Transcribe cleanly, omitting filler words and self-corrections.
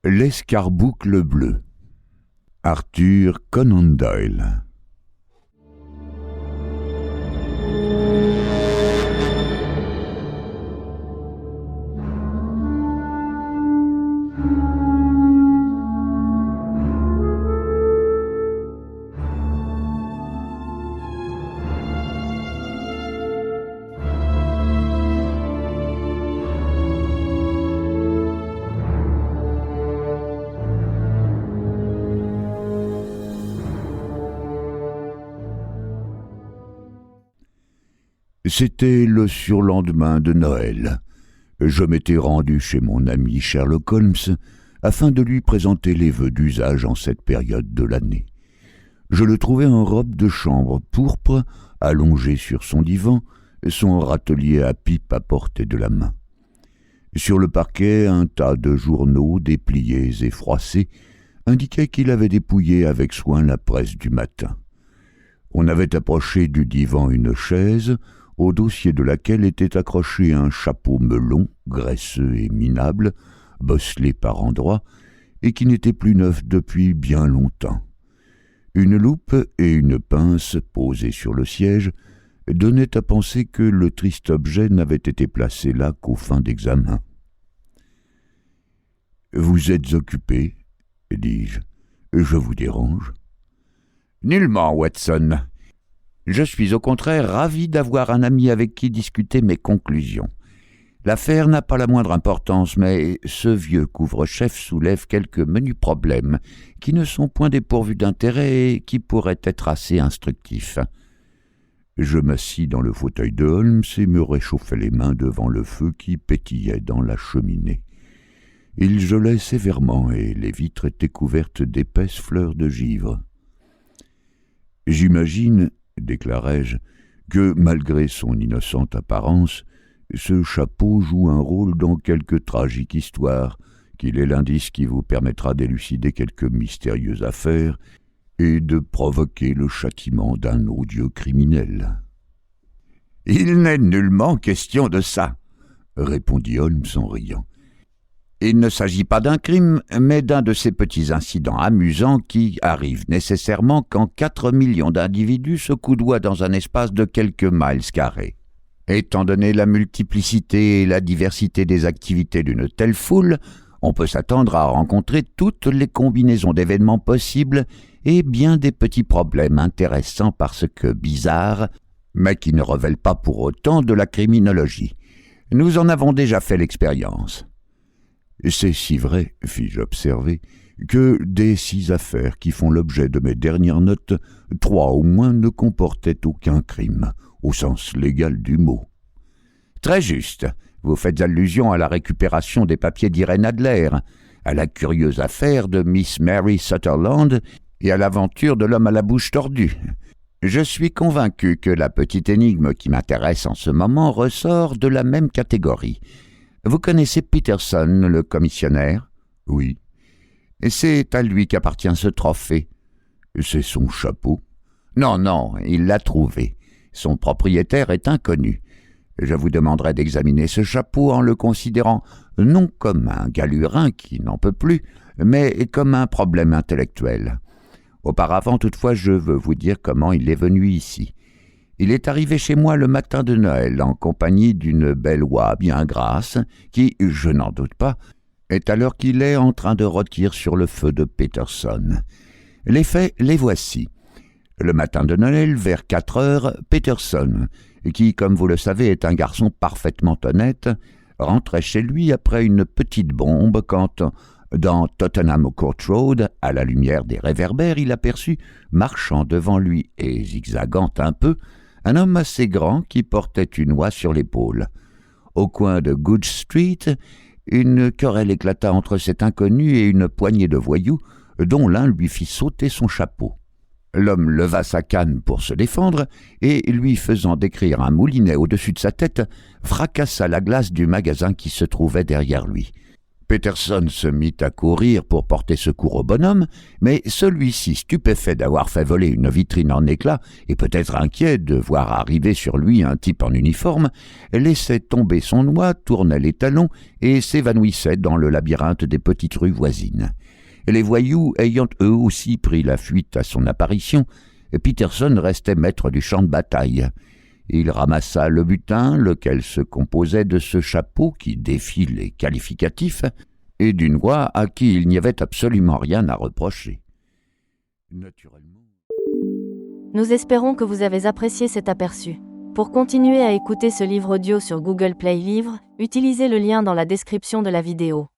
L'escarboucle bleu. Arthur Conan Doyle. C'était le surlendemain de Noël. Je m'étais rendu chez mon ami Sherlock Holmes afin de lui présenter les vœux d'usage en cette période de l'année. Je le trouvais en robe de chambre pourpre, allongé sur son divan, son râtelier à pipe à portée de la main. Sur le parquet, un tas de journaux dépliés et froissés indiquait qu'il avait dépouillé avec soin la presse du matin. On avait approché du divan une chaise, au dossier de laquelle était accroché un chapeau melon, graisseux et minable, bosselé par endroits, et qui n'était plus neuf depuis bien longtemps. Une loupe et une pince posées sur le siège donnaient à penser que le triste objet n'avait été placé là qu'aux fins d'examen. « Vous êtes occupé ?» dis-je. « Je vous dérange ?» ?»« Nullement, Watson. Je suis au contraire ravi d'avoir un ami avec qui discuter mes conclusions. L'affaire n'a pas la moindre importance, mais ce vieux couvre-chef soulève quelques menus problèmes qui ne sont point dépourvus d'intérêt et qui pourraient être assez instructifs. » Je m'assis dans le fauteuil de Holmes et me réchauffai les mains devant le feu qui pétillait dans la cheminée. Il gelait sévèrement et les vitres étaient couvertes d'épaisses fleurs de givre. « J'imagine, déclarai-je, que malgré son innocente apparence, ce chapeau joue un rôle dans quelque tragique histoire, qu'il est l'indice qui vous permettra d'élucider quelque mystérieuse affaire et de provoquer le châtiment d'un odieux criminel. »« Il n'est nullement question de ça, » répondit Holmes en riant. « Il ne s'agit pas d'un crime, mais d'un de ces petits incidents amusants qui arrivent nécessairement quand 4 millions d'individus se coudoient dans un espace de quelques miles carrés. Étant donné la multiplicité et la diversité des activités d'une telle foule, on peut s'attendre à rencontrer toutes les combinaisons d'événements possibles et bien des petits problèmes intéressants parce que bizarres, mais qui ne relèvent pas pour autant de la criminologie. Nous en avons déjà fait l'expérience. » « C'est si vrai, fis-je observer, que des 6 affaires qui font l'objet de mes dernières notes, 3 au moins ne comportaient aucun crime, au sens légal du mot. »« Très juste. Vous faites allusion à la récupération des papiers d'Irène Adler, à la curieuse affaire de Miss Mary Sutherland et à l'aventure de l'homme à la bouche tordue. Je suis convaincu que la petite énigme qui m'intéresse en ce moment ressort de la même catégorie. Vous connaissez Peterson, le commissionnaire ? » ?»« Oui. »« C'est à lui qu'appartient ce trophée. »« C'est son chapeau. » »« Non, il l'a trouvé. Son propriétaire est inconnu. Je vous demanderai d'examiner ce chapeau en le considérant non comme un galurin qui n'en peut plus, mais comme un problème intellectuel. Auparavant, toutefois, je veux vous dire comment il est venu ici. Il est arrivé chez moi le matin de Noël en compagnie d'une belle oie bien grasse qui, je n'en doute pas, est à l'heure qu'il est en train de rôtir sur le feu de Peterson. Les faits, les voici. Le matin de Noël, vers 4 heures, Peterson, qui, comme vous le savez, est un garçon parfaitement honnête, rentrait chez lui après une petite bombe quand, dans Tottenham Court Road, à la lumière des réverbères, il aperçut, marchant devant lui et zigzagant un peu, un homme assez grand qui portait une oie sur l'épaule. Au coin de Good Street, une querelle éclata entre cet inconnu et une poignée de voyous, dont l'un lui fit sauter son chapeau. L'homme leva sa canne pour se défendre et, lui faisant décrire un moulinet au-dessus de sa tête, fracassa la glace du magasin qui se trouvait derrière lui. Peterson se mit à courir pour porter secours au bonhomme, mais celui-ci, stupéfait d'avoir fait voler une vitrine en éclats et peut-être inquiet de voir arriver sur lui un type en uniforme, laissait tomber son noix, tournait les talons et s'évanouissait dans le labyrinthe des petites rues voisines. Les voyous ayant eux aussi pris la fuite à son apparition, Peterson restait maître du champ de bataille. Il ramassa le butin, lequel se composait de ce chapeau qui défie les qualificatifs, et d'une oie à qui il n'y avait absolument rien à reprocher. Naturellement. Nous espérons que vous avez apprécié cet aperçu. Pour continuer à écouter ce livre audio sur Google Play Livres, utilisez le lien dans la description de la vidéo.